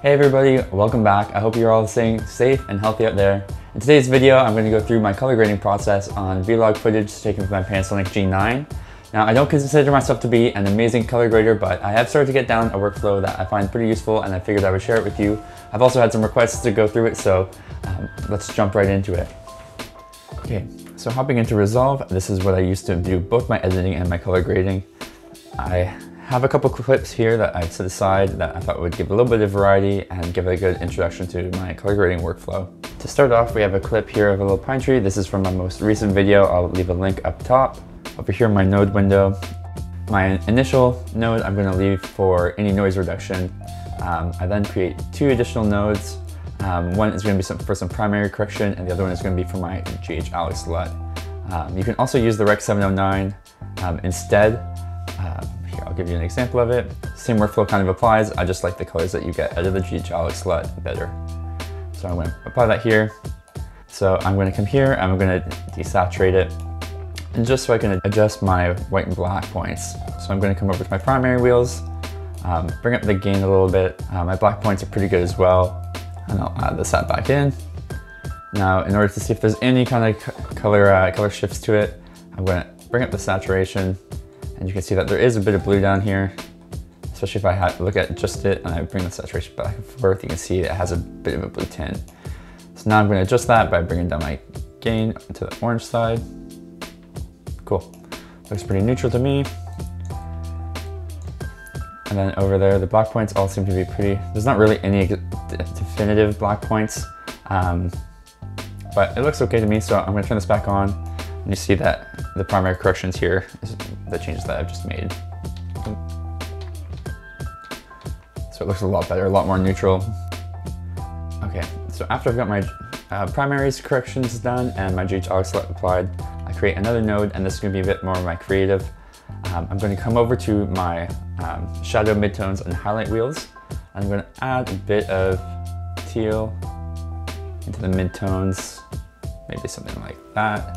Hey everybody, welcome back. I hope you're all staying safe and healthy out there. In today's video, I'm going to go through my color grading process on vlog footage taken from my Panasonic G9. Now, I don't consider myself to be an amazing color grader, but I have started to get down a workflow that I find pretty useful and I figured I would share it with you. I've also had some requests to go through it, so let's jump right into it. Okay, so hopping into Resolve, this is what I used to do both my editing and my color grading. I have a couple clips here that I've set aside that I thought would give a little bit of variety and give a good introduction to my color grading workflow. To start off, we have a clip here of a little pine tree. This is from my most recent video. I'll leave a link up top. Over here, my node window. My initial node I'm going to leave for any noise reduction. I then create two additional nodes. One is going to be for some primary correction, and the other one is going to be for my GH5s Lut. You can also use the Rec 709 instead. Here, I'll give you an example of it. Same workflow kind of applies. I just like the colors that you get out of the GH5s Lut better. So I'm going to apply that here. So I'm going to come here, I'm going to desaturate it. And just so I can adjust my white and black points. So I'm going to come over to my primary wheels, bring up the gain a little bit. My black points are pretty good as well. And I'll add the sat back in. Now, in order to see if there's any kind of color shifts to it, I'm going to bring up the saturation. And you can see that there is a bit of blue down here, especially if I look at just it and I bring the saturation back and forth, you can see it has a bit of a blue tint. So now I'm going to adjust that by bringing down my gain to the orange side. Cool, looks pretty neutral to me. And then over there, the black points all seem to be pretty, there's not really any definitive black points, but it looks okay to me. So I'm going to turn this back on and you see that the primary corrections here is the changes that I've just made. So it looks a lot better, a lot more neutral. Okay, so after I've got my primaries corrections done and my GH5s Lut applied, I create another node, and this is going to be a bit more of my creative. I'm going to come over to my shadow midtones and highlight wheels. I'm going to add a bit of teal into the midtones, maybe something like that.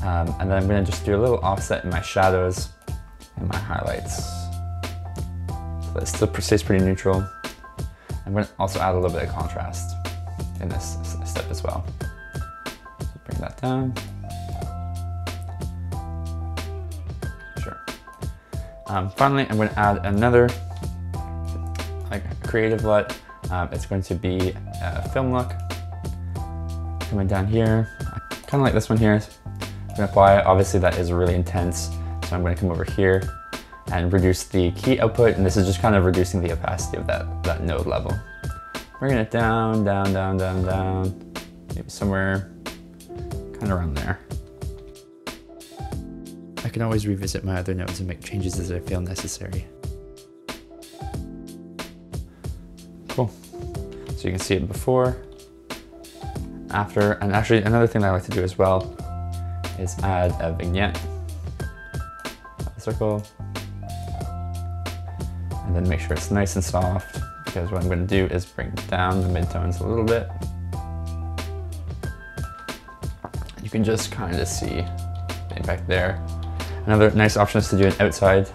And then I'm going to just do a little offset in my shadows and my highlights. So that still stays pretty neutral. I'm going to also add a little bit of contrast in this step as well. So bring that down. Sure. Finally, I'm going to add another creative LUT. It's going to be a film look. Coming down here, kind of like this one here. I'm going to apply it. Obviously that is really intense, so I'm going to come over here and reduce the key output, and this is just kind of reducing the opacity of that node level. Bringing it down, down, down, down, down, maybe somewhere kind of around there. I can always revisit my other nodes and make changes as I feel necessary. Cool. So you can see it before, after, and actually another thing that I like to do as well is add a vignette, a circle, and then make sure it's nice and soft, because what I'm going to do is bring down the midtones a little bit. You can just kind of see the impact there. Another nice option is to do an outside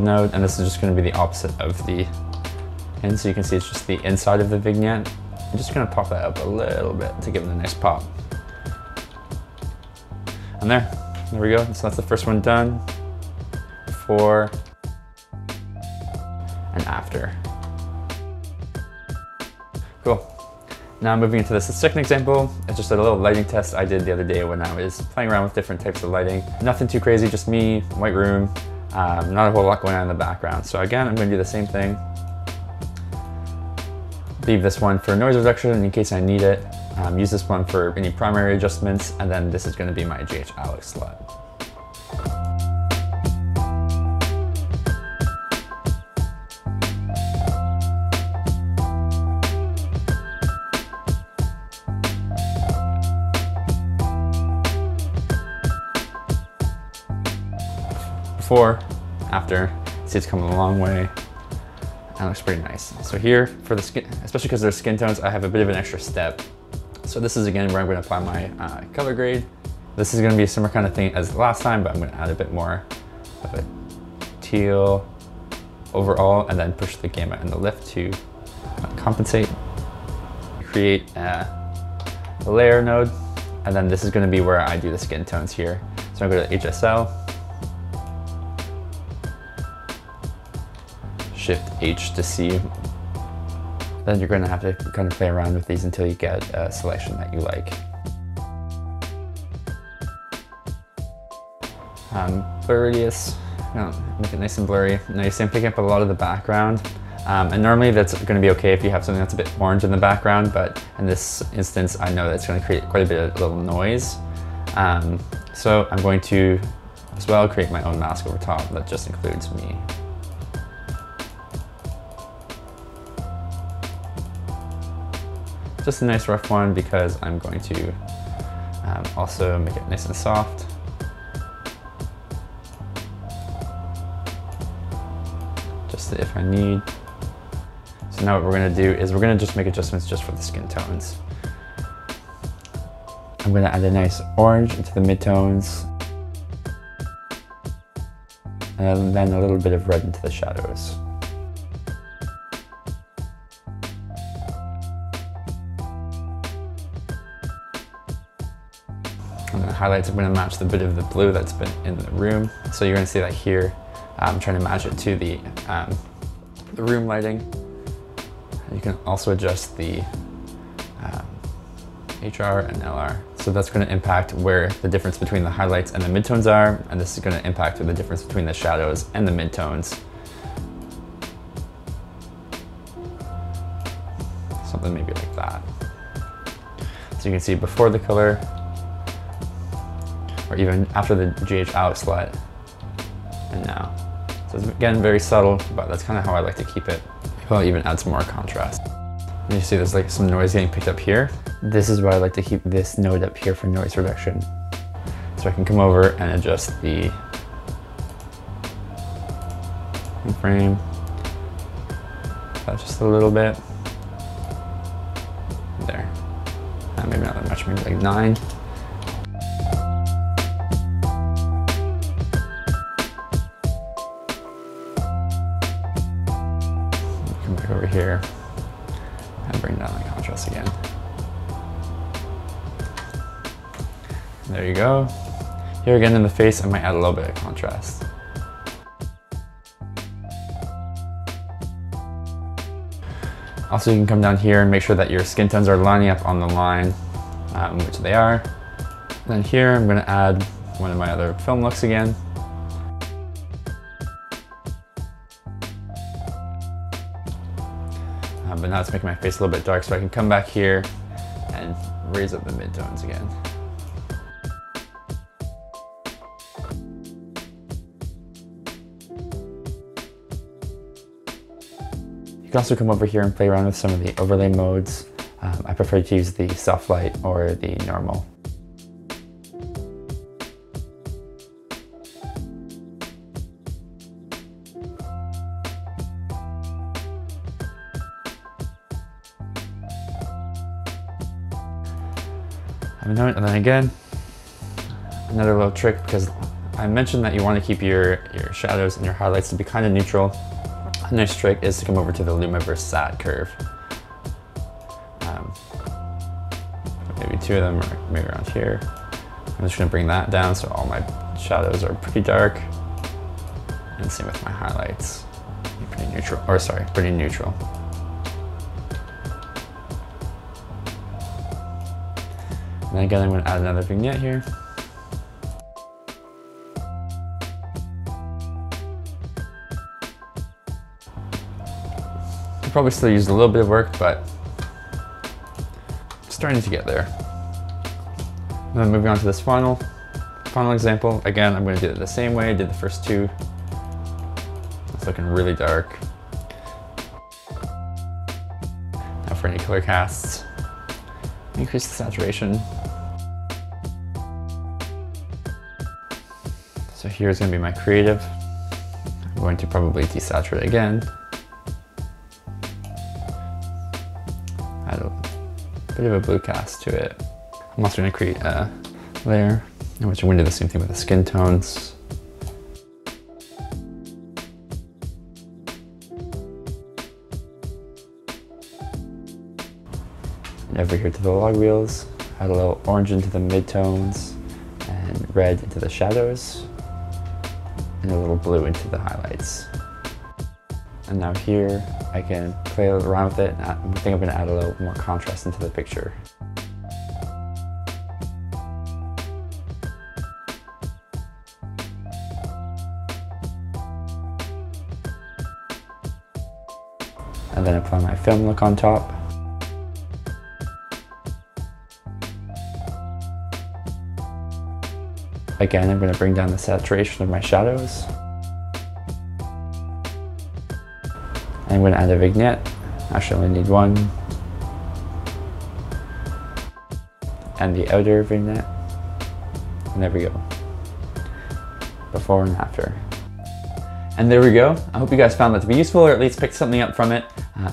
node, and this is just going to be the opposite of the in, so you can see it's just the inside of the vignette. I'm just going to pop that up a little bit to give it a nice pop. And there we go. So that's the first one done. Before and after. Cool. Now moving into this second example, it's just a little lighting test I did the other day when I was playing around with different types of lighting. Nothing too crazy, just me, white room, not a whole lot going on in the background. So again, I'm going to do the same thing. Leave this one for noise reduction in case I need it. Use this one for any primary adjustments, and then this is going to be my GH5s Lut. Before, after, see it's come a long way. And it looks pretty nice. So here for the skin, especially because there's skin tones, I have a bit of an extra step. So this is again where I'm going to apply my color grade. This is going to be a similar kind of thing as last time, but I'm going to add a bit more of a teal overall, and then push the gamma and the lift to compensate. Create a layer node, and then this is going to be where I do the skin tones here. So I'm going to go to HSL, Shift H to C. Then you're going to have to kind of play around with these until you get a selection that you like. Blurriness, make it nice and blurry. Now you see I'm picking up a lot of the background. And normally that's going to be okay if you have something that's a bit orange in the background, but in this instance I know that it's going to create quite a bit of little noise. So I'm going to as well create my own mask over top that just includes me. Just a nice rough one because I'm going to also make it nice and soft. Just if I need. So now what we're going to do is we're going to just make adjustments just for the skin tones. I'm going to add a nice orange into the midtones, and then a little bit of red into the shadows. And then the highlights, I'm going to match the bit of the blue that's been in the room. So you're going to see that here. I'm trying to match it to the room lighting. You can also adjust the HR and LR. So that's going to impact where the difference between the highlights and the midtones are, and this is going to impact the difference between the shadows and the midtones. Something maybe like that. So you can see before the color, or even after the GH5s Lut, and now. So it's again very subtle, but that's kind of how I like to keep it. Maybe I'll even add some more contrast. And you see there's like some noise getting picked up here. This is why I like to keep this node up here for noise reduction. So I can come over and adjust the frame. Just a little bit. There. Maybe not that much, maybe like 9. Come back over here and bring down the contrast again. There you go. Here again in the face, I might add a little bit of contrast. Also, you can come down here and make sure that your skin tones are lining up on the line, which they are. Then here, I'm going to add one of my other film looks again. But now it's making my face a little bit dark, so I can come back here and raise up the midtones again. You can also come over here and play around with some of the overlay modes. I prefer to use the soft light or the normal. And then again, another little trick, because I mentioned that you want to keep your shadows and your highlights to be kind of neutral. A nice trick is to come over to the luma versus sat curve. Maybe 2 of them are maybe around here. I'm just going to bring that down so all my shadows are pretty dark. And same with my highlights. Pretty neutral, or sorry, pretty neutral. And then again, I'm going to add another vignette here. Could probably still use a little bit of work, but starting to get there. And then moving on to this final example. Again, I'm going to do it the same way I did the first 2. It's looking really dark. Now for any color casts, increase the saturation. So here's going to be my creative. I'm going to probably desaturate again. Add a bit of a blue cast to it. I'm also going to create a layer in which I'm going to do the same thing with the skin tones. And over here to the log wheels, add a little orange into the midtones and red into the shadows and a little blue into the highlights. And now here I can play around with it. I think I'm going to add a little more contrast into the picture. And then apply my film look on top. Again, I'm going to bring down the saturation of my shadows. I'm going to add a vignette. Actually, I only need one. And the outer vignette. And there we go. Before and after. And there we go. I hope you guys found that to be useful, or at least picked something up from it.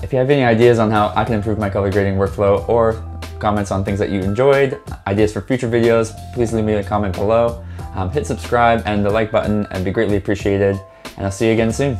If you have any ideas on how I can improve my color grading workflow, or comments on things that you enjoyed, ideas for future videos, please leave me a comment below. Hit subscribe and the like button, and be greatly appreciated. And I'll see you again soon.